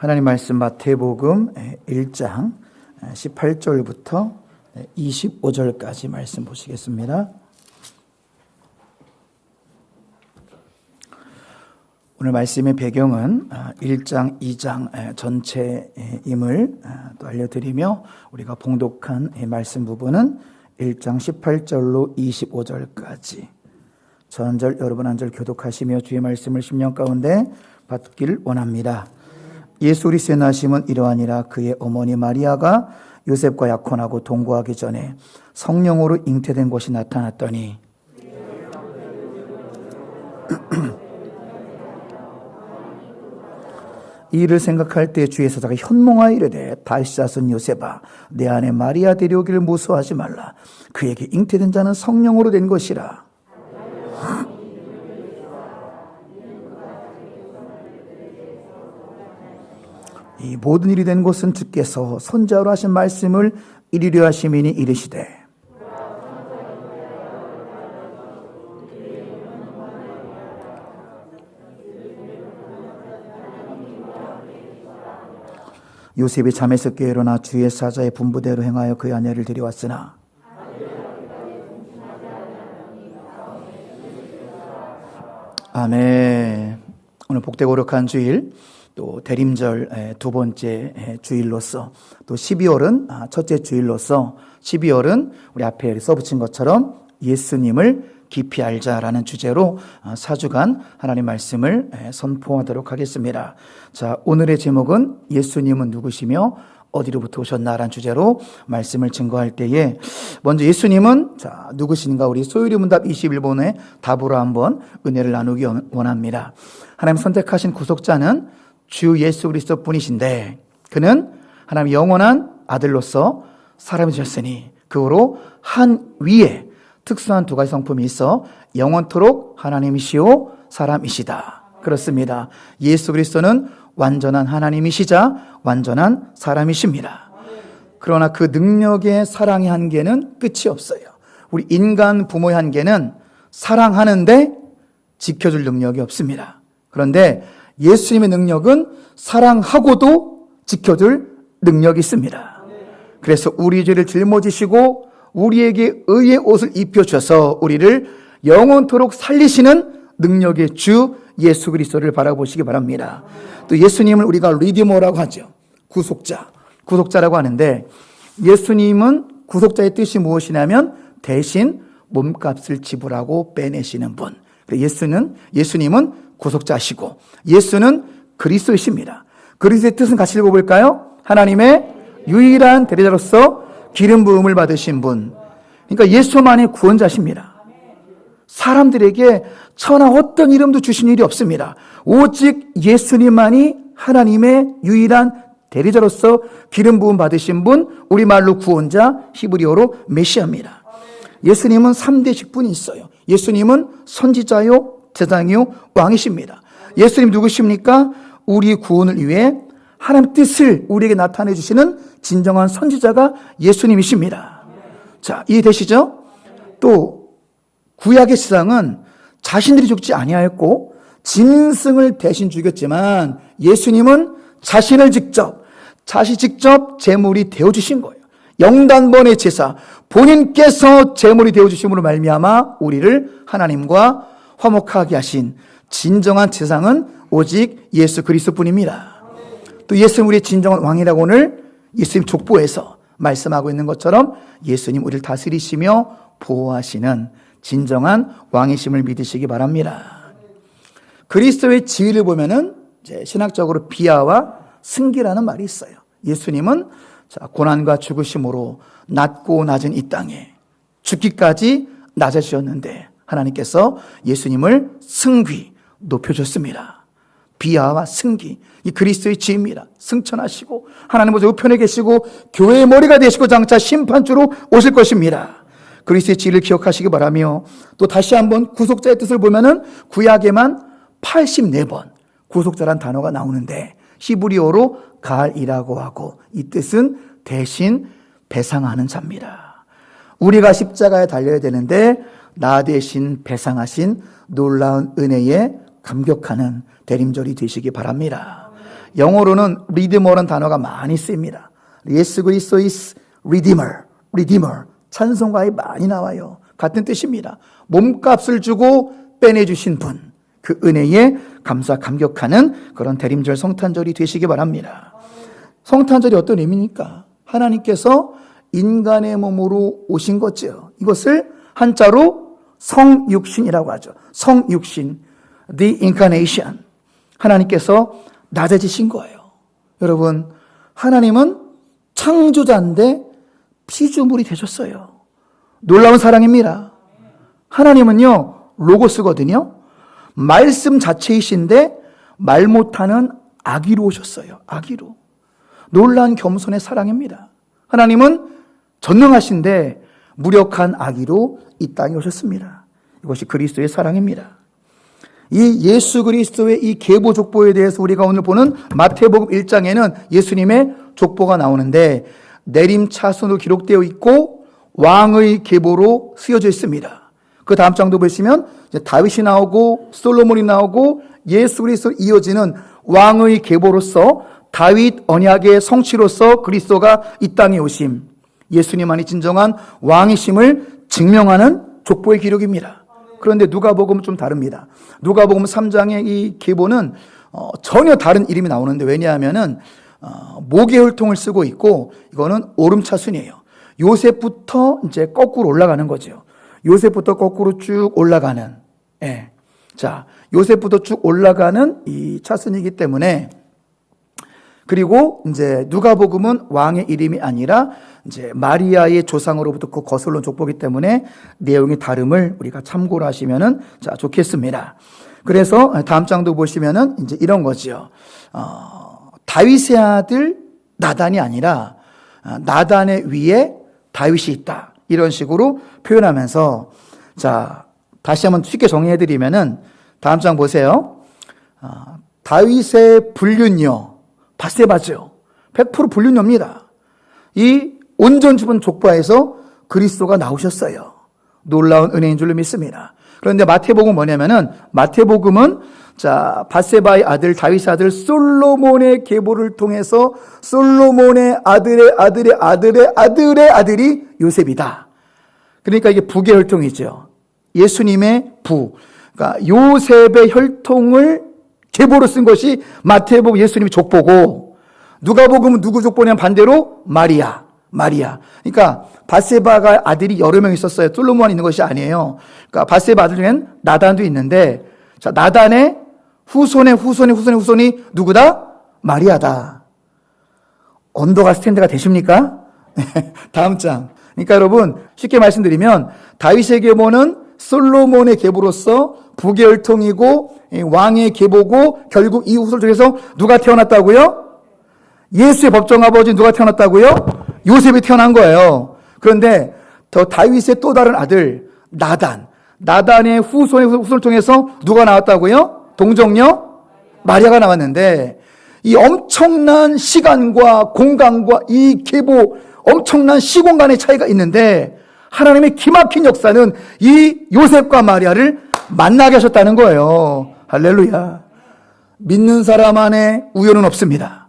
하나님 말씀 마태복음 1장 18절부터 25절까지 말씀 보시겠습니다. 오늘 말씀의 배경은 1장, 2장 전체임을 또 알려드리며 우리가 봉독한 말씀 부분은 1장 18절로 25절까지 전절 여러 번 한 절 교독하시며 주의 말씀을 심령 가운데 받기를 원합니다. 예수 그리스도의 나심은 이러하니라. 그의 어머니 마리아가 요셉과 약혼하고 동거하기 전에 성령으로 잉태된 것이 나타났더니 이 일을 생각할 때 주의 사자가 현몽하여 이르되 다윗 자손 요셉아 내 아내 마리아 데려오기를 무서워하지 말라. 그에게 잉태된 자는 성령으로 된 것이라. 이 모든 일이 된 것은 주께서 선지자로 하신 말씀을 이루려 하심이니 이르시되 요셉이 잠에서 깨어 일어나 주의 사자의 분부대로 행하여 그의 아내를 데려왔으나 아멘. 오늘 복되고 거룩한 주일, 또 대림절 두 번째 주일로서, 또 12월은 첫째 주일로서 12월은 우리 앞에 써붙인 것처럼 예수님을 깊이 알자라는 주제로 4주간 하나님 말씀을 선포하도록 하겠습니다. 자, 오늘의 제목은 예수님은 누구시며 어디로부터 오셨나라는 주제로 말씀을 증거할 때에 먼저 예수님은 누구신가 우리 소유리문답 21번의 답으로 한번 은혜를 나누기 원합니다. 하나님 선택하신 구속자는 주 예수 그리스도 뿐이신데 그는 하나님 영원한 아들로서 사람이 되셨으니 그 후로 한 위에 특수한 두 가지 성품이 있어 영원토록 하나님이시오 사람이시다. 그렇습니다. 예수 그리스도는 완전한 하나님이시자 완전한 사람이십니다. 그러나 그 능력의 사랑의 한계는 끝이 없어요. 우리 인간 부모의 한계는 사랑하는데 지켜줄 능력이 없습니다. 그런데 예수님의 능력은 사랑하고도 지켜줄 능력이 있습니다. 그래서 우리 죄를 짊어지시고 우리에게 의의 옷을 입혀주셔서 우리를 영원토록 살리시는 능력의 주 예수 그리스도를 바라보시기 바랍니다. 또 예수님을 우리가 리디머라고 하죠. 구속자라고 하는데 예수님은 구속자의 뜻이 무엇이냐면 대신 몸값을 지불하고 빼내시는 분. 예수님은 구속자시고 예수는 그리스도이십니다. 그리스도의 뜻은 같이 읽어볼까요? 하나님의 유일한 대리자로서 기름 부음을 받으신 분. 그러니까 예수만이 구원자십니다. 사람들에게 천하 어떤 이름도 주신 일이 없습니다. 오직 예수님만이 하나님의 유일한 대리자로서 기름 부음 받으신 분, 우리말로 구원자, 히브리어로 메시아입니다. 예수님은 3대 직분이 있어요. 예수님은 선지자요, 제사장이요, 왕이십니다. 예수님 누구십니까? 우리 구원을 위해 하나님의 뜻을 우리에게 나타내 주시는 진정한 선지자가 예수님이십니다. 자, 이해되시죠? 또 구약의 세상은 자신들이 죽지 아니하였고 짐승을 대신 죽였지만 예수님은 자신이 직접 제물이 되어주신 거예요. 영단번의 제사, 본인께서 제물이 되어주심으로 말미암아 우리를 하나님과 화목하게 하신 진정한 제사장은 오직 예수 그리스도뿐입니다. 또 예수님 우리의 진정한 왕이라고 오늘 예수님 족보에서 말씀하고 있는 것처럼 예수님 우리를 다스리시며 보호하시는 진정한 왕이심을 믿으시기 바랍니다. 그리스도의 지위를 보면은 이제 신학적으로 비하와 승기라는 말이 있어요. 예수님은 고난과 죽으심으로 낮고 낮은 이 땅에 죽기까지 낮아지셨는데 하나님께서 예수님을 승귀 높여줬습니다. 비하와 승기, 이 그리스도의 지위입니다. 승천하시고 하나님 우편에 계시고 교회의 머리가 되시고 장차 심판주로 오실 것입니다. 그리스도의 지위를 기억하시기 바라며 또 다시 한번 구속자의 뜻을 보면은 구약에만 84번 구속자란 단어가 나오는데 히브리어로 갈이라고 하고 이 뜻은 대신 배상하는 자입니다. 우리가 십자가에 달려야 되는데 나 대신 배상하신 놀라운 은혜에 감격하는 대림절이 되시기 바랍니다. 영어로는 redeemer라는 단어가 많이 쓰입니다. 예수 그리스도 is redeemer. 찬송가에 많이 나와요. 같은 뜻입니다. 몸값을 주고 빼내주신 분, 그 은혜에 감사 감격하는 그런 대림절 성탄절이 되시기 바랍니다. 성탄절이 어떤 의미입니까? 하나님께서 인간의 몸으로 오신 거죠. 이것을 한자로 성육신이라고 하죠. 성육신, the incarnation. 하나님께서 낮아지신 거예요. 여러분, 하나님은 창조자인데 피조물이 되셨어요. 놀라운 사랑입니다. 하나님은요, 로고스거든요. 말씀 자체이신데 말 못하는 아기로 오셨어요. 아기로. 놀라운 겸손의 사랑입니다. 하나님은 전능하신데 무력한 아기로 이 땅에 오셨습니다. 이것이 그리스도의 사랑입니다. 이 예수 그리스도의 이 계보 족보에 대해서 우리가 오늘 보는 마태복음 1장에는 예수님의 족보가 나오는데 내림차순으로 기록되어 있고 왕의 계보로 쓰여져 있습니다. 그 다음 장도 보시면 다윗이 나오고 솔로몬이 나오고 예수 그리스도 이어지는 왕의 계보로서 다윗 언약의 성취로서 그리스도가 이 땅에 오심, 예수님만이 진정한 왕이심을 증명하는 족보의 기록입니다. 그런데 누가복음은 좀 다릅니다. 누가복음 3장의 이 계보는 전혀 다른 이름이 나오는데 왜냐하면은 모계혈통을 쓰고 있고 이거는 오름차순이에요. 요셉부터 이제 거꾸로 올라가는 거죠. 요셉부터 거꾸로 쭉 올라가는, 예. 자, 요셉부터 쭉 올라가는 이 차순이기 때문에, 그리고 이제 누가복음은 왕의 이름이 아니라 이제 마리아의 조상으로부터 그 거슬러 온 족보기 때문에 내용이 다름을 우리가 참고를 하시면은 자, 좋겠습니다. 그래서 다음 장도 보시면은 이제 이런 거지요. 다윗의 아들 나단이 아니라 나단의 위에 다윗이 있다. 이런 식으로 표현하면서, 자, 다시 한번 쉽게 정리해드리면은 다음 장 보세요. 다윗의 불륜녀, 밧세바죠. 100% 불륜녀입니다. 이 온전 주분 족보에서 그리스도가 나오셨어요. 놀라운 은혜인 줄로 믿습니다. 그런데 마태복음은 뭐냐면은, 마태복음은 자, 밧세바의 아들, 다윗의 아들 솔로몬의 계보를 통해서 솔로몬의 아들의 아들의 아들의 아들의 아들이 요셉이다. 그러니까 이게 부의 혈통이죠. 예수님의 부. 그러니까 요셉의 혈통을 계보로 쓴 것이 마태복음 예수님의 족보고, 누가복음은 누구 족보냐면 반대로 마리아. 그러니까 밧세바가 아들이 여러 명 있었어요. 솔로몬이 있는 것이 아니에요. 그러니까 밧세바 아들 중엔 나단도 있는데, 자, 나단의 후손이 누구다? 마리아다. 언더가 스탠드가 되십니까? 다음 장. 그러니까 여러분, 쉽게 말씀드리면 다윗의 계보는 솔로몬의 계보로서 부계혈통이고 왕의 계보고, 결국 이 후손 중에서 누가 태어났다고요? 예수의 법정아버지 누가 태어났다고요? 요셉이 태어난 거예요. 그런데 더 다윗의 또 다른 아들 나단의 후손을 통해서 누가 나왔다고요? 동정녀 마리아가 나왔는데, 이 엄청난 시간과 공간과 이 계보, 엄청난 시공간의 차이가 있는데 하나님의 기막힌 역사는 이 요셉과 마리아를 만나게 하셨다는 거예요. 할렐루야. 믿는 사람 안에 우연은 없습니다.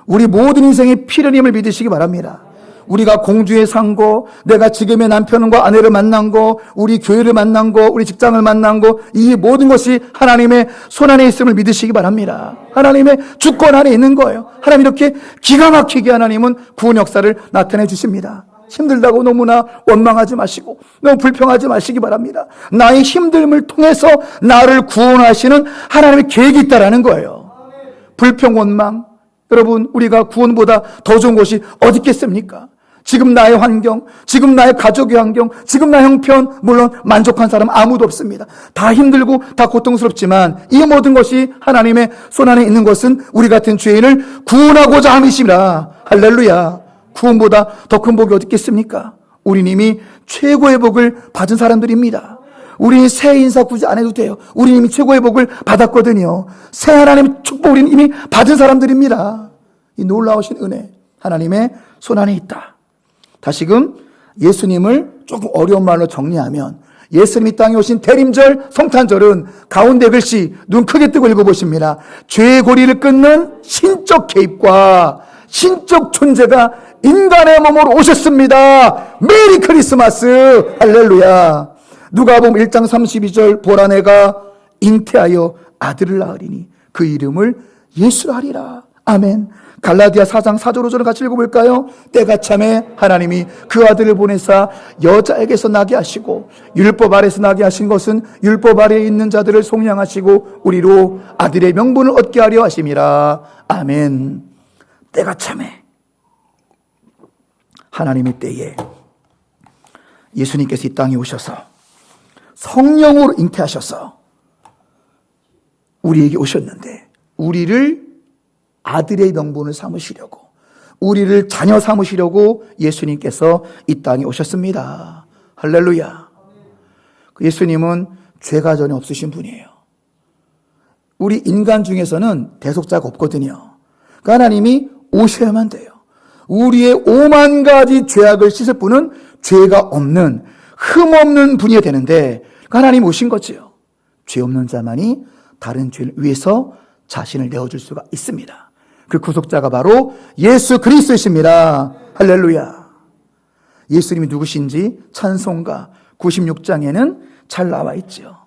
우리 모든 인생의 필연임을 믿으시기 바랍니다. 우리가 공주에 산 거, 내가 지금의 남편과 아내를 만난 거, 우리 교회를 만난 거, 우리 직장을 만난 거, 이 모든 것이 하나님의 손 안에 있음을 믿으시기 바랍니다. 하나님의 주권 안에 있는 거예요. 하나님 이렇게 기가 막히게 하나님은 구원 역사를 나타내 주십니다. 힘들다고 너무나 원망하지 마시고 너무 불평하지 마시기 바랍니다. 나의 힘듦을 통해서 나를 구원하시는 하나님의 계획이 있다라는 거예요. 불평, 원망. 여러분, 우리가 구원보다 더 좋은 것이 어디 있겠습니까? 지금 나의 환경, 지금 나의 가족의 환경, 지금 나의 형편, 물론 만족한 사람 아무도 없습니다. 다 힘들고 다 고통스럽지만 이 모든 것이 하나님의 손 안에 있는 것은 우리 같은 죄인을 구원하고자 함이시라. 할렐루야. 구원보다 더 큰 복이 어디 있겠습니까? 우린 이미 최고의 복을 받은 사람들입니다. 우리 새 인사 굳이 안 해도 돼요. 우리 이미 최고의 복을 받았거든요. 새 하나님의 축복 우리는 이미 받은 사람들입니다. 이 놀라우신 은혜 하나님의 손 안에 있다. 다시금 예수님을 조금 어려운 말로 정리하면 예수님이 땅에 오신 대림절, 성탄절은 가운데 글씨 눈 크게 뜨고 읽어보십니다. 죄의 고리를 끊는 신적 개입과 신적 존재가 인간의 몸으로 오셨습니다. 메리 크리스마스. 할렐루야. 누가복음 1장 32절 보라 내가 잉태하여 아들을 낳으리니 그 이름을 예수라 하리라. 아멘. 갈라디아 4장 4절 5절을 같이 읽어볼까요? 때가 참에 하나님이 그 아들을 보내사 여자에게서 나게 하시고 율법 아래서 나게 하신 것은 율법 아래에 있는 자들을 속량하시고 우리로 아들의 명분을 얻게 하려 하심이라. 아멘. 때가 참에 하나님의 때에 예수님께서 이 땅에 오셔서 성령으로 잉태하셔서 우리에게 오셨는데 우리를 아들의 명분을 삼으시려고, 우리를 자녀 삼으시려고 예수님께서 이 땅에 오셨습니다. 할렐루야. 예수님은 죄가 전혀 없으신 분이에요. 우리 인간 중에서는 대속자가 없거든요. 그러니까 하나님이 오셔야만 돼요. 우리의 5만 가지 죄악을 씻을 분은 죄가 없는, 흠없는 분이 되는데 하나님 오신 거지요. 죄 없는 자만이 다른 죄를 위해서 자신을 내어줄 수가 있습니다. 그 구속자가 바로 예수 그리스도이십니다. 할렐루야. 예수님이 누구신지 찬송가 96장에는 잘 나와 있죠.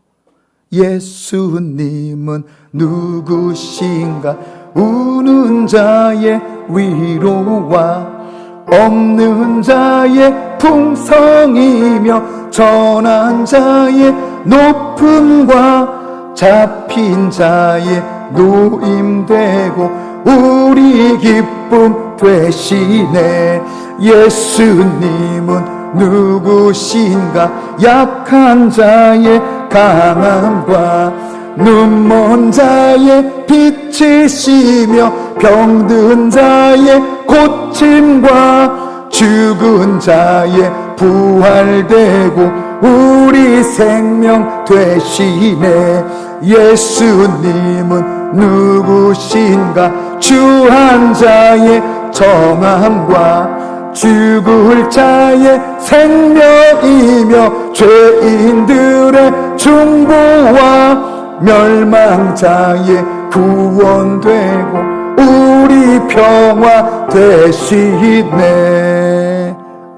예수님은 누구신가? 우는 자의 위로와 없는 자의 풍성이며 전한 자의 높음과 잡힌 자의 노임되고 우리 기쁨 되시네. 예수님은 누구신가? 약한 자의 강함과 눈먼 자의 빛이시며 병든 자의 고침과 죽은 자의 부활되고 우리 생명 되시네. 예수님은 누구신가? 주한 자의 정함과 죽을 자의 생명이며 죄인들의 중보와 멸망자의 구원되고 우리 평화 되시네.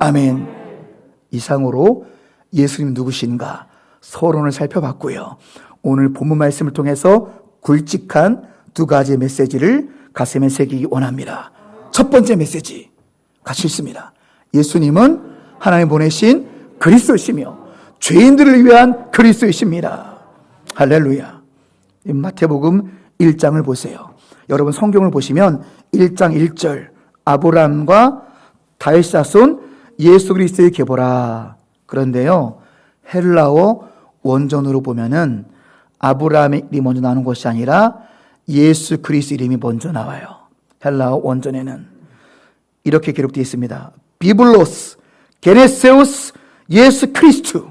아멘. 이상으로 예수님 누구신가 서론을 살펴봤고요. 오늘 본문 말씀을 통해서 굵직한 두 가지 메시지를 가슴에 새기기 원합니다. 첫 번째 메시지 같이 읽습니다. 예수님은 하나님 보내신 그리스도이시며 죄인들을 위한 그리스도이십니다. 할렐루야. 마태복음 1장을 보세요. 여러분 성경을 보시면 1장 1절 아브라함과 다윗 자손 예수 그리스도의 계보라. 그런데요 헬라어 원전으로 보면은 아브라함의 이름이 먼저 나오는 것이 아니라 예수 그리스도 이름이 먼저 나와요. 헬라어 원전에는 이렇게 기록되어 있습니다. 비블로스, 게네세우스, 예수 그리스도.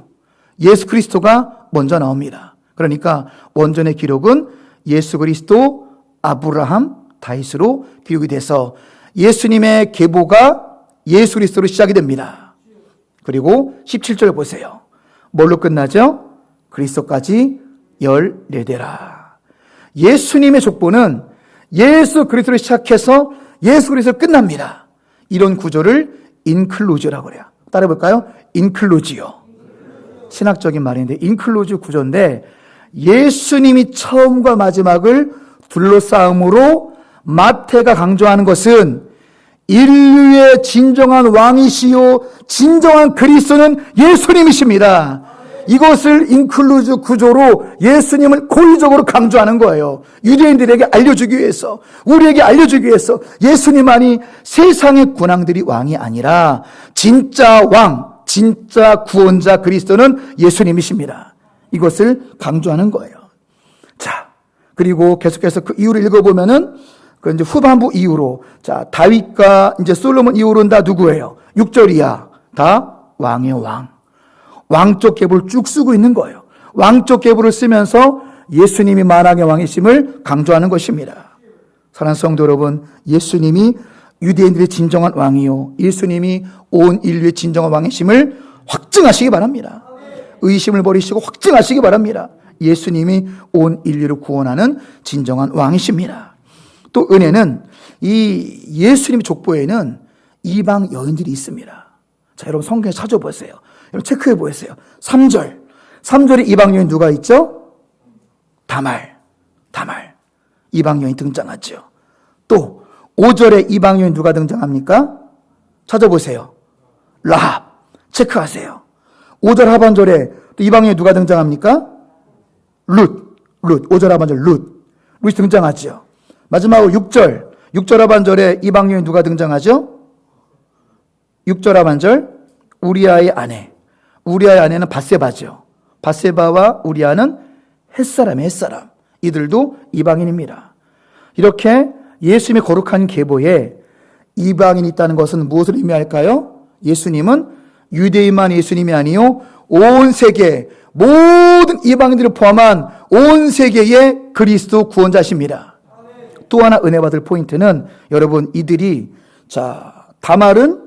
예수 그리스도가 먼저 나옵니다. 그러니까 원전의 기록은 예수 그리스도, 아브라함, 다윗으로 기록이 돼서 예수님의 계보가 예수 그리스도로 시작이 됩니다. 그리고 17절 보세요. 뭘로 끝나죠? 그리스도까지 14대라. 예수님의 족보는 예수 그리스도로 시작해서 예수 그리스도로 끝납니다. 이런 구조를 인클루지오라고 그래요. 따라 볼까요? 인클루지오. 신학적인 말인데 인클루지오 구조인데 예수님이 처음과 마지막을 둘러싸음으로 마태가 강조하는 것은 인류의 진정한 왕이시요 진정한 그리스도는 예수님이십니다. 이것을 인클루즈 구조로 예수님을 고의적으로 강조하는 거예요. 유대인들에게 알려주기 위해서, 우리에게 알려주기 위해서 예수님만이 세상의 군왕들이 왕이 아니라 진짜 왕, 진짜 구원자 그리스도는 예수님이십니다. 이것을 강조하는 거예요. 자, 그리고 계속해서 그 이유를 읽어보면은 그 이제 후반부 이후로 자 다윗과 이제 솔로몬 이후로는 다 누구예요? 6절 이하 다 왕의 왕. 왕족 계보를 쭉 쓰고 있는 거예요. 왕족 계보를 쓰면서 예수님이 만왕의 왕이심을 강조하는 것입니다. 사랑하는 성도 여러분, 예수님이 유대인들의 진정한 왕이요 예수님이 온 인류의 진정한 왕이심을 확증하시기 바랍니다. 의심을 버리시고 확증하시기 바랍니다. 예수님이 온 인류를 구원하는 진정한 왕이십니다. 또 은혜는 이 예수님의 족보에는 이방 여인들이 있습니다. 자, 여러분 성경에 찾아보세요. 여러분 체크해 보세요. 3절에 이방 여인 누가 있죠? 다말. 이방 여인 등장하죠. 또 5절에 이방 여인 누가 등장합니까? 찾아보세요. 라합. 체크하세요. 5절 하반절에 또 이방 여인 누가 등장합니까? 룻. 5절 하반절 룻이 등장하죠. 마지막으로 6절 하반절에 이방 여인 누가 등장하죠? 6절 하반절 우리아의 아내는 밧세바죠. 밧세바와 우리아는 햇사람. 이들도 이방인입니다. 이렇게 예수님의 거룩한 계보에 이방인이 있다는 것은 무엇을 의미할까요? 예수님은 유대인만 예수님이 아니요 온 세계 모든 이방인들을 포함한 온 세계의 그리스도 구원자십니다. 또 하나 은혜 받을 포인트는 여러분 이들이 다말은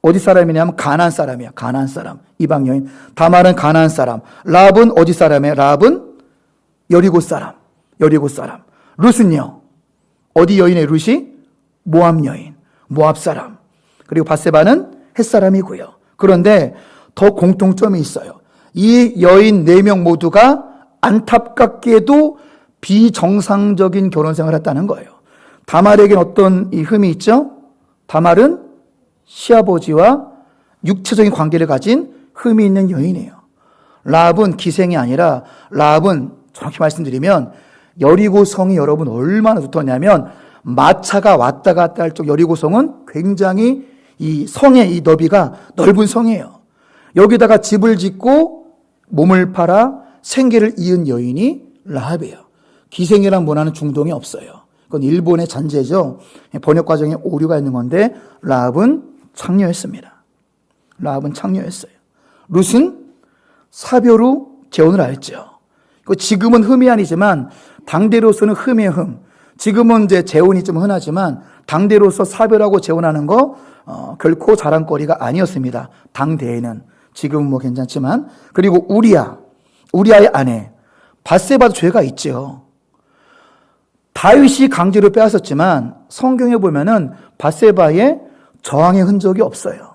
어디 사람이냐면 가나안 사람이야. 가나안 사람. 이방 여인. 다말은 가나안 사람. 라합은 어디 사람이에요? 라합은 여리고 사람. 룻은요. 어디 여인의 룻이? 모압 여인. 모압 사람. 그리고 밧세바는 헷 사람이고요. 그런데 더 공통점이 있어요. 이 여인 4명 모두가 안타깝게도 비정상적인 결혼 생활을 했다는 거예요. 다말에겐 어떤 이 흠이 있죠? 다말은 시아버지와 육체적인 관계를 가진 흠이 있는 여인이에요. 라합은 기생이 아니라 라합은 정확히 말씀드리면 여리고성이 여러분 얼마나 두텁냐면 마차가 왔다 갔다 할 쪽 여리고성은 굉장히 이 성의 이 너비가 넓은 성이에요. 여기다가 집을 짓고 몸을 팔아 생계를 이은 여인이 라합이에요. 기생이란 문화는 중동에 없어요. 그건 일본의 잔재죠. 번역 과정에 오류가 있는 건데 라합은 창녀였습니다. 룻은 사별후 재혼을 하였죠. 지금은 흠이 아니지만 당대로서는 흠의 흠. 지금은 이제 재혼이 좀 흔하지만 당대로서 사별하고 재혼하는 거 결코 자랑거리가 아니었습니다. 당대에는. 지금은 뭐 괜찮지만. 그리고 우리아의 아내 밧세바도 죄가 있죠. 다윗이 강제로 빼앗았지만 성경에 보면은 밧세바의 저항의 흔적이 없어요.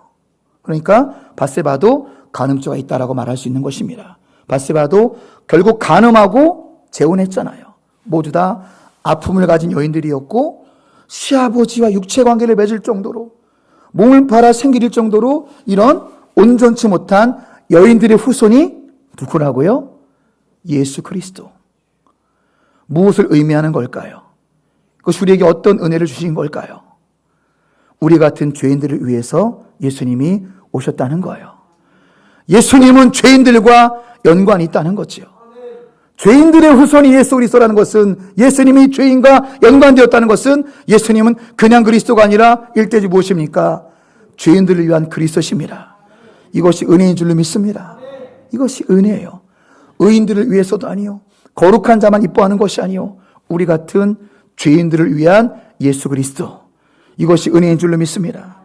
그러니까 밧세바도 간음죄가 있다라고 말할 수 있는 것입니다. 밧세바도 결국 간음하고 재혼했잖아요. 모두 다 아픔을 가진 여인들이었고 시아버지와 육체관계를 맺을 정도로 몸을 팔아 생기릴 정도로 이런 온전치 못한 여인들의 후손이 누구라고요? 예수 그리스도. 무엇을 의미하는 걸까요? 그것이 우리에게 어떤 은혜를 주신 걸까요? 우리 같은 죄인들을 위해서 예수님이 오셨다는 거예요. 예수님은 죄인들과 연관이 있다는 거죠. 죄인들의 후손이 예수 그리스도라는 것은 예수님이 죄인과 연관되었다는 것은 예수님은 그냥 그리스도가 아니라 일대지 무엇입니까? 죄인들을 위한 그리스도십니다. 이것이 은혜인 줄로 믿습니다. 이것이 은혜예요. 의인들을 위해서도 아니요. 거룩한 자만 이뻐하는 것이 아니요. 우리 같은 죄인들을 위한 예수 그리스도. 이것이 은혜인 줄로 믿습니다.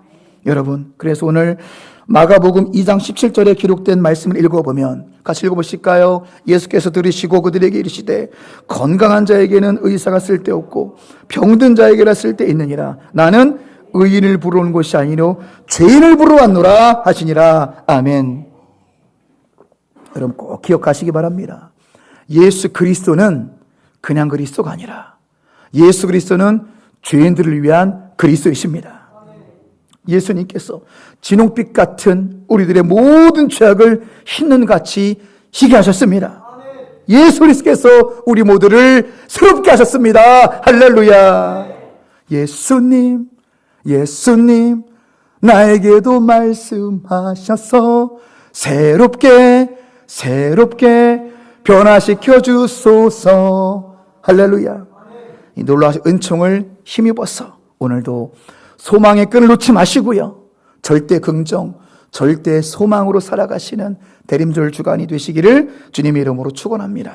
여러분, 그래서 오늘 마가복음 2장 17절에 기록된 말씀을 읽어보면 같이 읽어보실까요? 예수께서 들으시고 그들에게 이르시되 건강한 자에게는 의사가 쓸데없고 병든 자에게라 쓸데있느니라. 나는 의인을 부르러 온 것이 아니요 죄인을 부르러 왔노라 하시니라. 아멘. 여러분 꼭 기억하시기 바랍니다. 예수 그리스도는 그냥 그리스도가 아니라 예수 그리스도는 죄인들을 위한 그리스도이십니다. 예수님께서 진홍빛 같은 우리들의 모든 죄악을 흰눈같이 희게 하셨습니다. 예수 그리스도께서 우리 모두를 새롭게 하셨습니다. 할렐루야. 예수님 나에게도 말씀하셔서 새롭게 변화시켜 주소서. 할렐루야. 이 놀라우신 은총을 힘입어서 오늘도 소망의 끈을 놓지 마시고요. 절대 긍정, 절대 소망으로 살아가시는 대림절 주간이 되시기를 주님의 이름으로 축원합니다.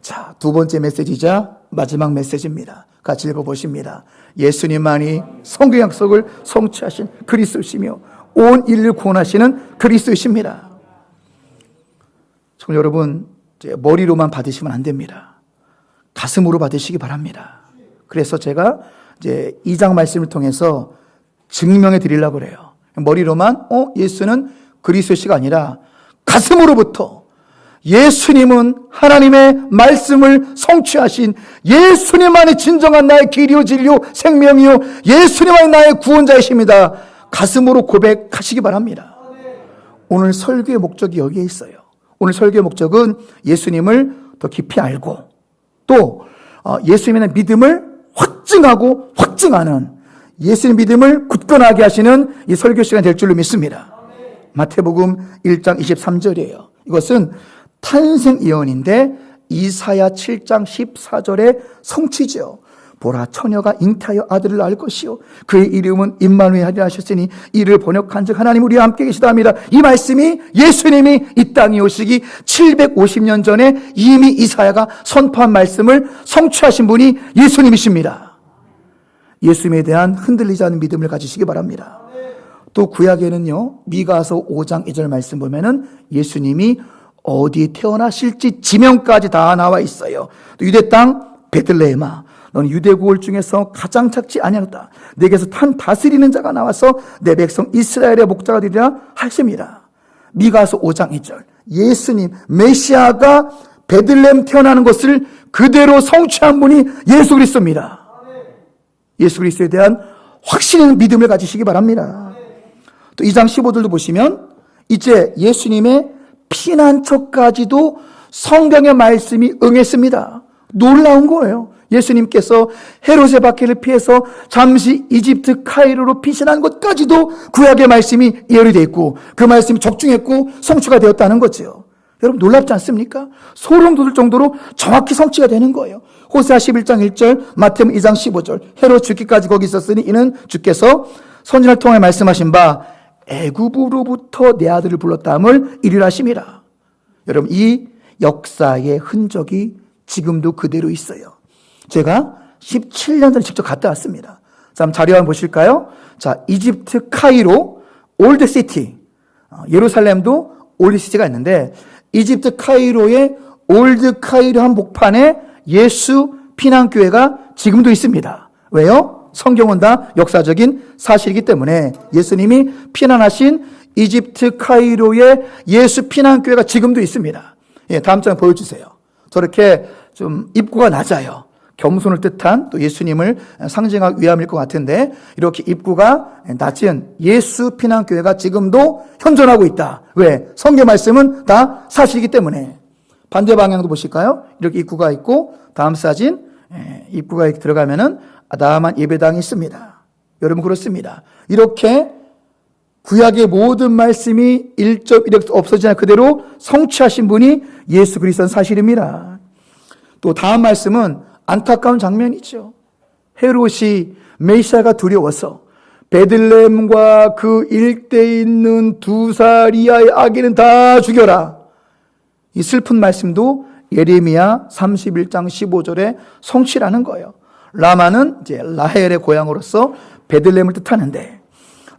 자, 두 번째 메시지자 마지막 메시지입니다. 같이 읽어보십니다. 예수님만이 성경 약속을 성취하신 그리스도시며 온 인류를 구원하시는 그리스도이십니다. 지금 여러분, 머리로만 받으시면 안 됩니다. 가슴으로 받으시기 바랍니다. 그래서 제가 이제 2장 말씀을 통해서 증명해 드리려고 그래요. 머리로만 예수는 그리스도시가 아니라 가슴으로부터 예수님은 하나님의 말씀을 성취하신 예수님만이 진정한 나의 길이요 진리요 생명이요 예수님만이 나의 구원자이십니다. 가슴으로 고백하시기 바랍니다. 오늘 설교의 목적이 여기에 있어요. 오늘 설교의 목적은 예수님을 더 깊이 알고 또 예수님의 믿음을 확증하고 확증하는 예수님 믿음을 굳건하게 하시는 이 설교 시간이 될 줄로 믿습니다. 마태복음 1장 23절이에요. 이것은 탄생 예언인데 이사야 7장 14절의 성취죠. 보라 처녀가 잉태하여 아들을 낳을 것이요 그의 이름은 임마누엘 하리라 하셨으니 이를 번역한즉 하나님 우리와 함께 계시다 합니다. 이 말씀이 예수님이 이 땅에 오시기 750년 전에 이미 이사야가 선포한 말씀을 성취하신 분이 예수님이십니다. 예수님에 대한 흔들리지 않은 믿음을 가지시기 바랍니다. 또 구약에는요 미가서 5장 2절 말씀 보면은 예수님이 어디에 태어나실지 지명까지 다 나와 있어요. 또 유대 땅 베들레헴아 너는 유대 고을 중에서 가장 작지 아니하다. 내게서 한 다스리는 자가 나와서 내 백성 이스라엘의 목자가 되리라 하십니다. 미가서 5장 2절 예수님 메시아가 베들레헴 태어나는 것을 그대로 성취한 분이 예수 그리스도입니다. 예수 그리스도에 대한 확신 있는 믿음을 가지시기 바랍니다. 또 2장 15절도 보시면 이제 예수님의 피난처까지도 성경의 말씀이 응했습니다. 놀라운 거예요. 예수님께서 헤롯의 박해를 피해서 잠시 이집트 카이로로 피신한 것까지도 구약의 말씀이 예언이 되어 있고 그 말씀이 적중했고 성취가 되었다는 거죠. 여러분 놀랍지 않습니까? 소름 돋을 정도로 정확히 성취가 되는 거예요. 호세아 11장 1절, 마태복음 2장 15절 헤롯 죽기까지 거기 있었으니 이는 주께서 선지자를 통해 말씀하신 바 애굽으로부터 내 아들을 불렀다함을 이루라심이라. 여러분 이 역사의 흔적이 지금도 그대로 있어요. 제가 17년 전에 직접 갔다 왔습니다. 자, 한번 자료 한번 보실까요? 자, 이집트 카이로 올드 시티, 예루살렘도 올드 시티가 있는데 이집트 카이로의 올드 카이로 한복판에 예수 피난교회가 지금도 있습니다. 왜요? 성경은 다 역사적인 사실이기 때문에 예수님이 피난하신 이집트 카이로의 예수 피난교회가 지금도 있습니다. 예, 다음 장 보여주세요. 저렇게 좀 입구가 낮아요. 겸손을 뜻한 또 예수님을 상징할 위함일 것 같은데 이렇게 입구가 낮은 예수 피난교회가 지금도 현존하고 있다. 왜? 성경 말씀은 다 사실이기 때문에. 반대 방향도 보실까요? 이렇게 입구가 있고 다음 사진 입구가 이렇게 들어가면은 아담한 예배당이 있습니다. 여러분 그렇습니다. 이렇게 구약의 모든 말씀이 1.1획 없어지지 않아 그대로 성취하신 분이 예수 그리스도는 사실입니다. 또 다음 말씀은 안타까운 장면이죠. 헤롯이 메시아가 두려워서 베들레헴과 그 일대에 있는 2살 이하의 아기는 다 죽여라. 이 슬픈 말씀도 예레미야 31장 15절에 성취라는 거예요. 라마는 이제 라헬의 고향으로서 베들레헴을 뜻하는데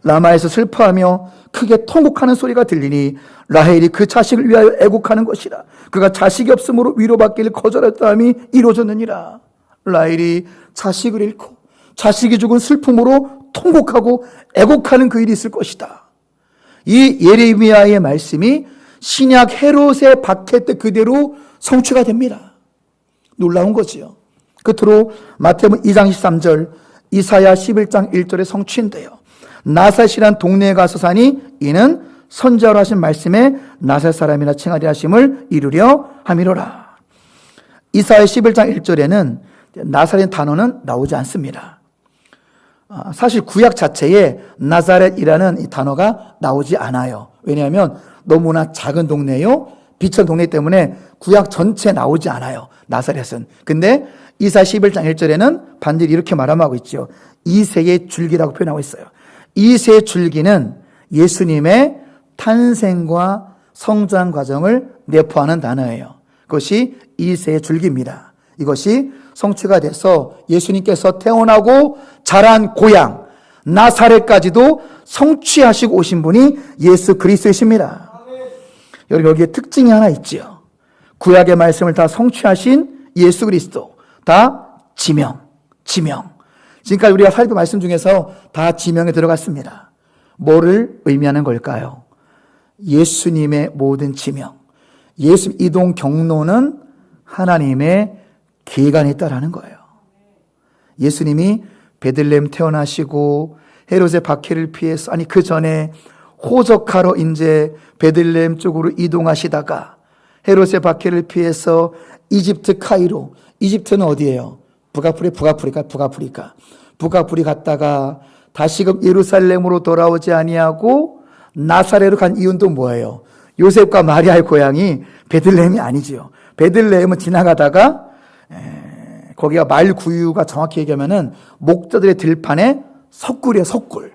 라마에서 슬퍼하며 크게 통곡하는 소리가 들리니 라헬이 그 자식을 위하여 애곡하는 것이라. 그가 자식이 없으므로 위로받기를 거절했다함이 이루어졌느니라. 라헬이 자식을 잃고 자식이 죽은 슬픔으로 통곡하고 애곡하는 그 일이 있을 것이다. 이 예레미야의 말씀이 신약 헤롯의 박해 때 그대로 성취가 됩니다. 놀라운 거지요. 끝으로 마태복음 2장 13절 이사야 11장 1절에 성취인데요. 나사렛이란 동네에 가서 사니 이는 선지자로 하신 말씀에 나사렛 사람이라 칭하리 하심을 이루려 함이로라. 이사야 11장 1절에는 나사렛 단어는 나오지 않습니다. 사실 구약 자체에 나사렛이라는 이 단어가 나오지 않아요. 왜냐하면 너무나 작은 동네요. 비천 동네 때문에 구약 전체에 나오지 않아요. 나사렛은. 근데 이사야 11장 1절에는 반드시 이렇게 말하고 있죠. 이새의 줄기라고 표현하고 있어요. 이새의 줄기는 예수님의 탄생과 성장 과정을 내포하는 단어예요. 그것이 이새의 줄기입니다. 이것이 성취가 돼서 예수님께서 태어나고 자란 고향 나사렛까지도 성취하시고 오신 분이 예수 그리스도이십니다. 여러분 여기에 특징이 하나 있지요. 구약의 말씀을 다 성취하신 예수 그리스도. 다 지명. 지금까지 우리가 살펴본 말씀 중에서 다 지명에 들어갔습니다. 뭐를 의미하는 걸까요? 예수님의 모든 지명. 예수 이동 경로는 하나님의 계획 안에 있다라는 거예요. 예수님이 베들레헴 태어나시고 헤롯의 박해를 피해서 그 전에 호적하러 이제 베들레헴 쪽으로 이동하시다가 헤롯의 박해를 피해서 이집트 카이로, 이집트는 어디예요? 북아프리카 갔다가 다시금 예루살렘으로 돌아오지 아니하고 나사렛으로 간 이유는 뭐예요? 요셉과 마리아의 고향이 베들레헴이 아니지요. 베들레헴은 지나가다가 거기가 말구유가 정확히 얘기하면은 목자들의 들판에 석굴이에요, 석굴.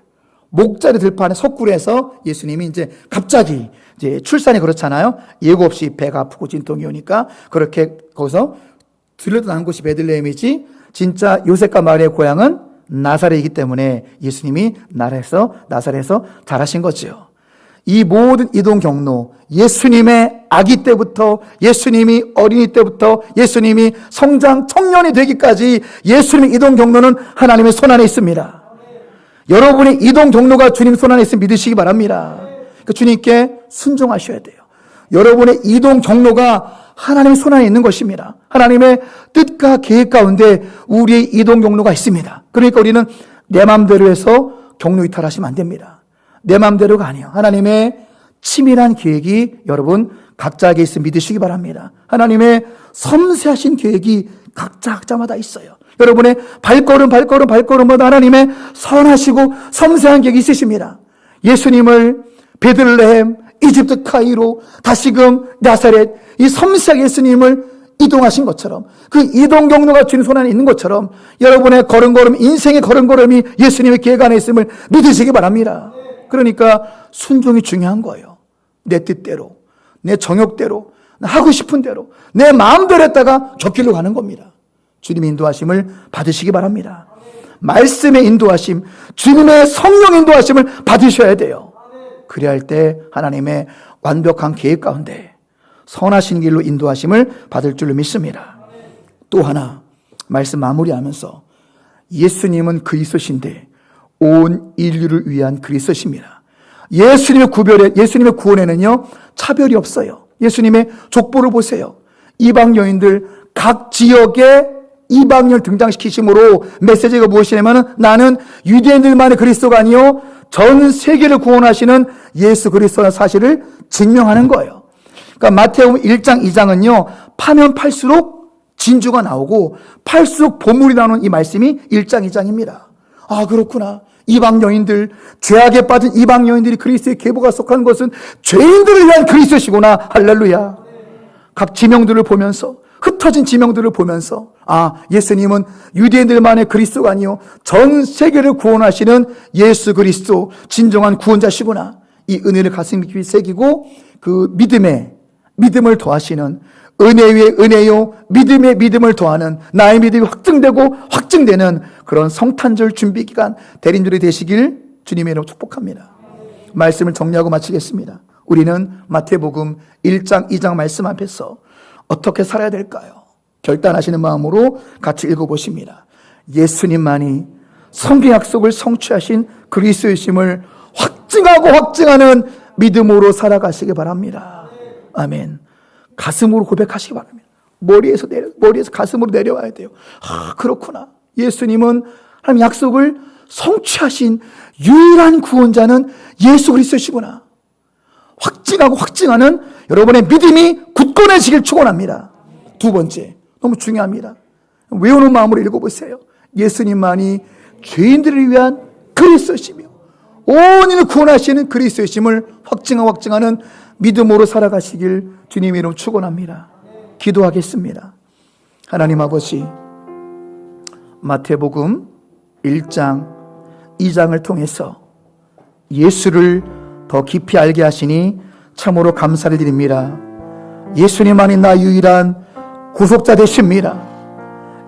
목자들의 들판에 석굴에서 예수님이 이제 갑자기 이제 출산이 그렇잖아요. 예고 없이 배가 아프고 진통이 오니까 그렇게 거기서 들려던 곳이 베들레헴이지 진짜 요셉과 마리아의 고향은 나사렛이기 때문에 예수님이 나사렛에서 자라신 거지요. 이 모든 이동 경로, 예수님의 아기 때부터, 예수님이 어린이 때부터, 예수님이 성장 청년이 되기까지 예수님의 이동 경로는 하나님의 손안에 있습니다. 여러분의 이동 경로가 주님 손안에 있으면 믿으시기 바랍니다. 그러니까 주님께 순종하셔야 돼요. 여러분의 이동 경로가 하나님의 손안에 있는 것입니다. 하나님의 뜻과 계획 가운데 우리의 이동 경로가 있습니다. 그러니까 우리는 내 마음대로 해서 경로 이탈하시면 안 됩니다. 내 마음대로가 아니에요. 하나님의 치밀한 계획이 여러분 각자에게 있으면 믿으시기 바랍니다. 하나님의 섬세하신 계획이 각자마다 있어요. 여러분의 발걸음마다 하나님의 선하시고 섬세한 계획이 있으십니다. 예수님을 베들레헴, 이집트 카이로, 다시금 나사렛, 이 섬세하게 예수님을 이동하신 것처럼, 그 이동 경로가 주님 손 안에 있는 것처럼 여러분의 걸음걸음, 인생의 걸음걸음이 예수님의 계획 안에 있음을 믿으시기 바랍니다. 그러니까 순종이 중요한 거예요. 내 뜻대로, 내 정욕대로, 하고 싶은 대로, 내 마음대로 했다가 저 길로 가는 겁니다. 주님의 인도하심을 받으시기 바랍니다. 말씀의 인도하심, 주님의 성령 인도하심을 받으셔야 돼요. 그래야 할 때 하나님의 완벽한 계획 가운데 선하신 길로 인도하심을 받을 줄로 믿습니다. 또 하나 말씀 마무리하면서 예수님은 그리스도신데 온 인류를 위한 그리스도십니다. 예수님의 구원에는요 차별이 없어요. 예수님의 족보를 보세요. 이방 여인들 각 지역에 이방인을 등장시키심으로 메시지가 무엇이냐면 나는 유대인들만의 그리스도가 아니요 전 세계를 구원하시는 예수 그리스도라는 사실을 증명하는 거예요. 그러니까 마태복음 1장 2장은요 파면 팔수록 진주가 나오고 팔수록 보물이 나오는 이 말씀이 1장 2장입니다. 아 그렇구나. 이방 여인들, 죄악에 빠진 이방 여인들이 그리스도의 계보가 속한 것은 죄인들을 위한 그리스도시구나. 할렐루야. 각 지명들을 보면서 흩어진 지명들을 보면서 예수님은 유대인들만의 그리스도가 아니요 전 세계를 구원하시는 예수 그리스도 진정한 구원자시구나. 이 은혜를 가슴 깊이 새기고 그 믿음을 더하시는 은혜 위에 은혜요 믿음에 믿음을 더하는 나의 믿음이 확증되고 확증되는 그런 성탄절 준비기간 대림절이 되시길 주님의 이름으로 축복합니다. 말씀을 정리하고 마치겠습니다. 우리는 마태복음 1장 2장 말씀 앞에서 어떻게 살아야 될까요? 결단하시는 마음으로 같이 읽어보십니다. 예수님만이 성경 약속을 성취하신 그리스도이심을 확증하고 확증하는 믿음으로 살아가시기 바랍니다. 아멘. 가슴으로 고백하시기 바랍니다. 머리에서 가슴으로 내려와야 돼요. 그렇구나. 예수님은 하나님 약속을 성취하신 유일한 구원자는 예수 그리스도시구나. 확증하고 확증하는 여러분의 믿음이 굳건해지길 축원합니다. 두 번째, 너무 중요합니다. 외우는 마음으로 읽어보세요. 예수님만이 죄인들을 위한 그리스도시며 온 인을 구원하시는 그리스도심을 확증하는 믿음으로 살아가시길 주님의 이름 축원합니다. 기도하겠습니다. 하나님 아버지, 마태복음 1장 2장을 통해서 예수를 더 깊이 알게 하시니 참으로 감사를 드립니다. 예수님만이 나 유일한 구속자 되십니다.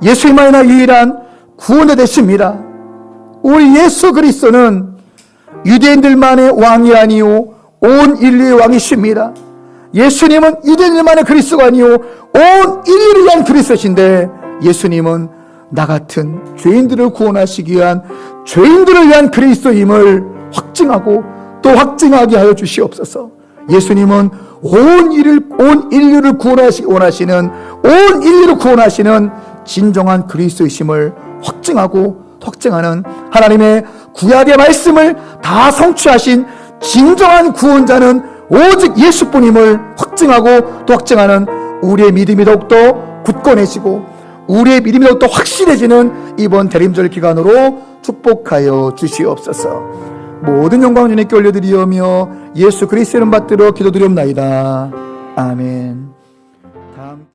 예수님만이 나 유일한 구원자 되십니다. 우리 예수 그리스도는 유대인들만의 왕이 아니요 온 인류의 왕이십니다. 예수님은 유대인 일만의 그리스도가 아니요 온 인류를 위한 그리스도신데, 예수님은 나 같은 죄인들을 구원하시기 위한 죄인들을 위한 그리스도임을 확증하고 또 확증하게 하여 주시옵소서. 예수님은 온 인류를 구원하시기 원하시는, 온 인류를 구원하시는 진정한 그리스도이심을 확증하는 하나님의 구약의 말씀을 다 성취하신 진정한 구원자는 오직 예수뿐임을 확증하고 또 확증하는 우리의 믿음이 더욱더 굳건해지고 우리의 믿음이 더욱더 확실해지는 이번 대림절 기간으로 축복하여 주시옵소서. 모든 영광 주님께 올려드리오며 예수 그리스도의 이름 받들어 기도드리옵나이다. 아멘.